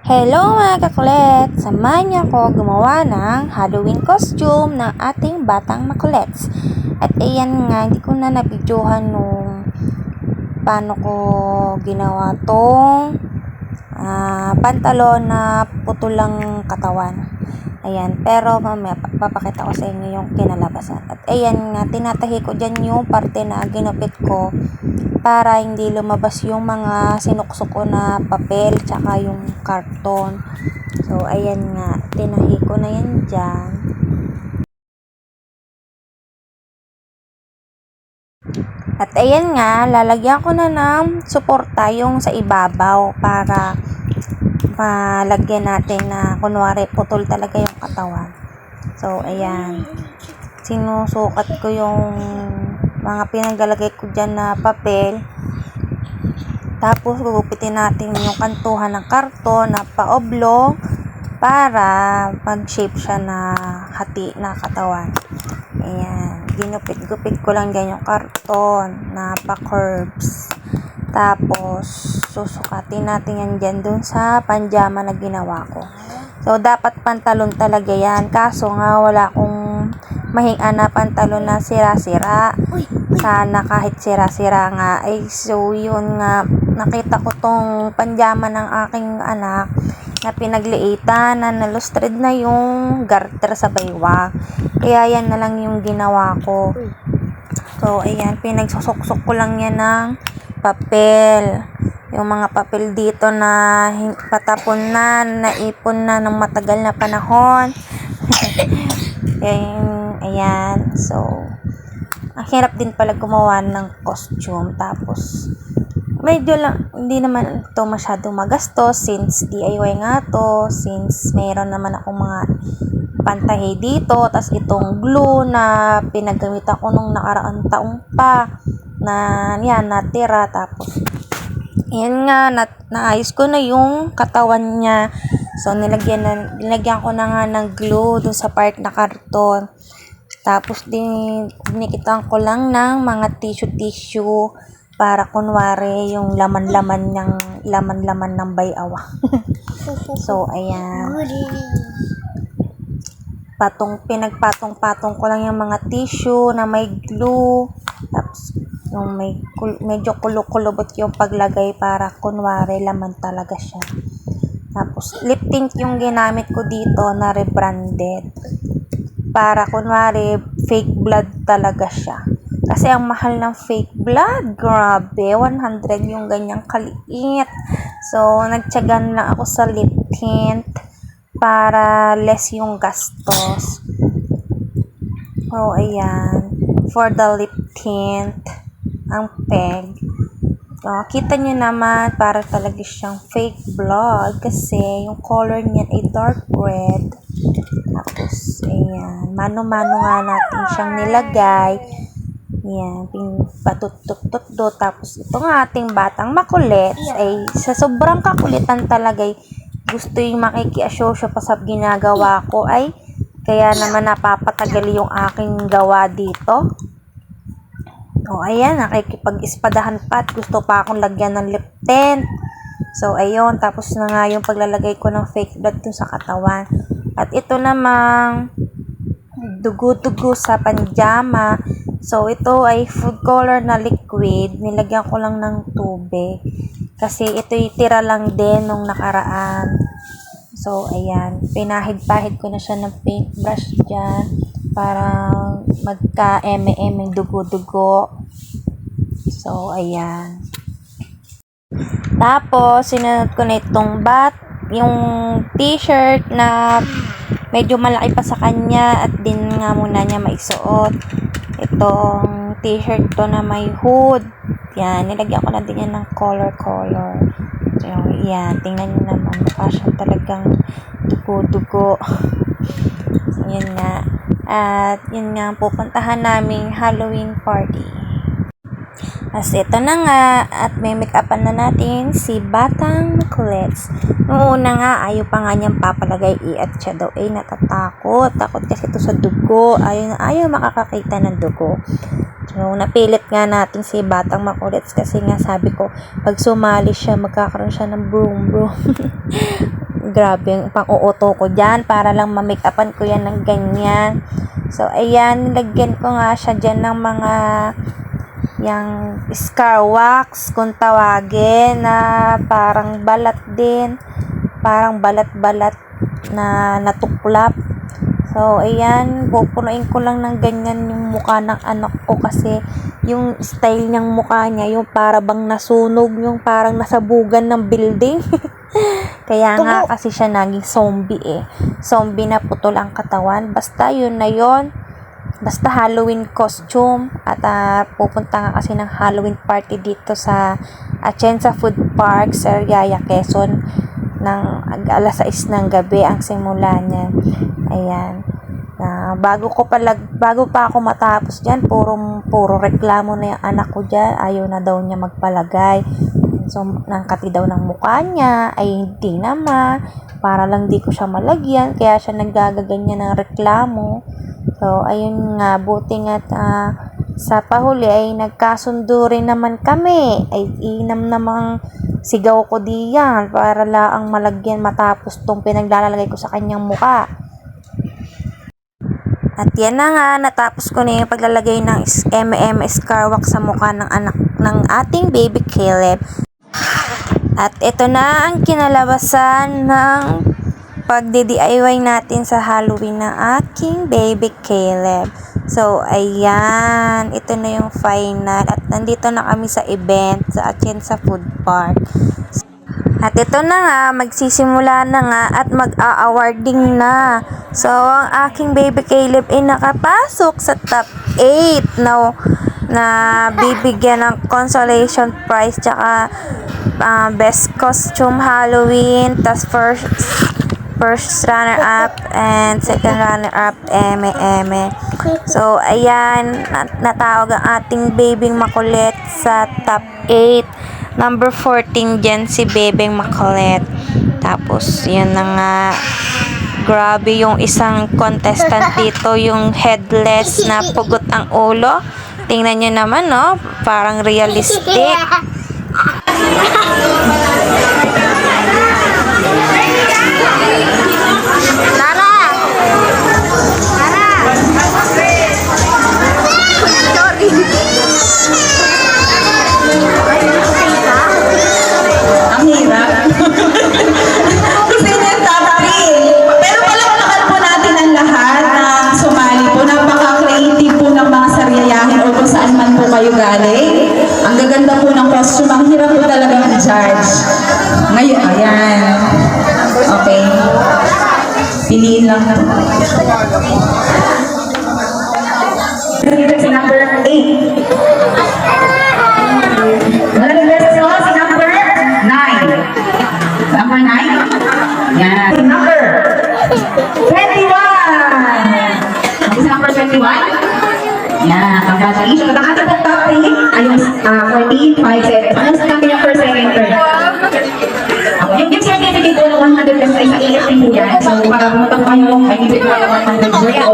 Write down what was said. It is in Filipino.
Hello mga kakulet! Samahan niyo ako gumawa ng Halloween costume ng ating batang makulets. At ayan nga, hindi ko na nabidyohan nung paano ko ginawa tong pantalon na putulang katawan. Ayan, pero mamaya papakita ko sa inyo yung kinalabasan. At ayan nga, tinatahi ko dyan yung parte na ginupit ko para hindi lumabas yung mga sinuksok ko na papel tsaka yung karton. So, ayan nga, tinahi ko na yan dyan. At ayan nga, lalagyan ko na ng suporta yung sa ibabaw para malagyan natin na kunwari putol talaga yung katawan. So, ayan. Sinusukat ko yung mga pinaglalagay ko dyan na papel. Tapos, gugupitin natin yung kantuhan ng karton na pa-oblong para mag-shape siya na hati na katawan. Ayan. Ginupit-gupit ko lang dyan yung karton na pa-curves. Tapos, susukatin natin yan dyan dun sa panjama na ginawa ko. So, dapat pantalon talaga yan. Kaso nga, wala akong mahinga na pantalon na sira-sira. Sana kahit sira-sira nga. So, yun nga. Nakita ko tong panjama ng aking anak na pinagliitan, na nalustred na yung garter sa baywang. Kaya yan na lang yung ginawa ko. So, ayan. Pinagsusuksok ko lang yan ng papel. Yung mga papel dito na patapon na, naipon na ng matagal na panahon. Ayan. So, ang hirap din pala gumawa ng costume. Tapos, medyo lang, hindi naman ito masyadong magastos since DIY nga to. Since mayroon naman akong mga pantahi dito. Tapos, itong glue na pinagamitan ko nung nakaraang taong pa na yan, natira. Tapos, yan nga, naayos ko na yung katawan niya. So, nilagyan ko na nga ng glue dun sa part na karton. Tapos, dinikitan ko lang ng mga tissue para kunwari yung laman-laman ng bayaw. So, ayan. Pinagpatong-patong ko lang yung mga tissue na may glue. Tapos, yung medyo kulubot yung paglagay para kunwari laman talaga siya. Tapos, lip tint yung ginamit ko dito na rebranded. Para kunwari fake blood talaga siya. Kasi ang mahal ng fake blood, grabe, 100 yung ganyang kaliit. So, nagtiyagan lang ako sa lip tint para less yung gastos. So, ayan. For the lip tint, ang peg. Kita nyo naman, para talaga siyang fake blood kasi yung color niyan ay dark red. Tapos, ayan. Mano-mano nga natin siyang nilagay. Ayan. Patut-tut-tut do. Tapos, ito nga ating batang makulets ay sa sobrang kakulitan talaga ay gusto yung makikiasosyo pa sa ginagawa ko ay kaya naman napapatagal yung aking gawa dito. Ayan, nakikipag-ispadahan pa at gusto pa akong lagyan ng lip tint. So, ayun, tapos na nga yung paglalagay ko ng fake blood dun sa katawan. At ito namang dugo-dugo sa panjama. So, ito ay food color na liquid. Nilagyan ko lang ng tubig. Kasi ito'y tira lang din nung nakaraan. So, ayan. Pinahid-pahid ko na siya ng paintbrush dyan para magka-eme-eme dugo-dugo. So, ayan. Tapos, sinunod ko na itong yung t-shirt na medyo malaki pa sa kanya at din nga muna niya maisuot. Itong t-shirt to na may hood. Yan, nilagyan ko na din yan ng color. So, yan, tingnan nyo naman. Mukha siya talagang dugo-dugo. So, yun nga. At yun nga, pupuntahan naming Halloween party. As ito na nga, at may make-upan na natin si Batang Makulets. Noong una nga, ayaw pa nga niyang papalagay at siya daw ay natatakot. Takot kasi ito sa dugo. Ayaw makakakita ng dugo. So, napilit nga natin si Batang Makulit kasi nga sabi ko, pag sumali siya, magkakaroon siya ng broom. Grabe yung pang-uuto ko dyan para lang ma-make upan ko yan ng ganyan. So, ayan, nilagyan ko nga siya dyan ng mga yung scar wax kung tawagin na parang balat din. Parang balat-balat na natuklap. So, ayan, pupunuin ko lang ng ganyan yung mukha ng anak ko kasi yung style niyang mukha niya, yung para bang nasunog, yung parang nasabugan ng building. Kaya nga kasi siya naging zombie eh. Zombie na putol ang katawan. Basta yun na yun. Basta Halloween costume. At pupunta nga kasi ng Halloween party dito sa Atienza Food Park sa Yaya, Quezon. Ng alas 6 ng gabi ang simula niya. Ayan. Bago pa ako matapos diyan, puro reklamo na yung anak ko diyan. Ayaw na daw niya magpalagay. So, nangkati daw ng mukha niya, ay hindi naman. Para lang di ko siya malagyan, kaya siya naggagaganyan ng reklamo. So, ayun nga, buti nga sa pahuli ay nagkasundo rin naman kami. Ay inam namang sigaw ko diyan para laang malagyan matapos tong pinaglalagay ko sa kanyang muka. At yan na nga, natapos ko na yung paglalagay ng M&M Scar Wax sa mukha ng anak ng ating baby Caleb. At ito na ang kinalabasan ng pagdi-DIY natin sa Halloween ng aking baby Caleb. So, ayan. Ito na yung final. At nandito na kami sa event sa Atienza Food Park. At ito na nga, magsisimula na nga at mag-a-awarding na. So, ang aking baby Caleb ay nakapasok sa top 8 na bibigyan ng consolation prize tsaka best costume Halloween, tas first runner-up and second runner-up eme. So, ayan, natawag ang ating Bebeng Makulit sa top 8. Number 14 dyan si Bebeng Makulit. Tapos, yun na nga, grabe yung isang contestant dito, yung headless na pugot ang ulo. Tingnan nyo naman, no? Parang realistic. Ang gaganda po ng costume, ang hirap po talaga i-judge. Ngayon, ayan. Okay. Piliin lang na. Si number 8. Nalagay sa si number 9. Number 9? Yan. Si number 21. Si number 21? Yan, congratulations. At ang ating top 3 ay yung 14, 5, 7. Ano sa kami yung first, second, third? Yung gift certificate po ng 100 pesos ay sa EFT po yan. So, para pumunta po kayo, ay gift po ng 100 pesos.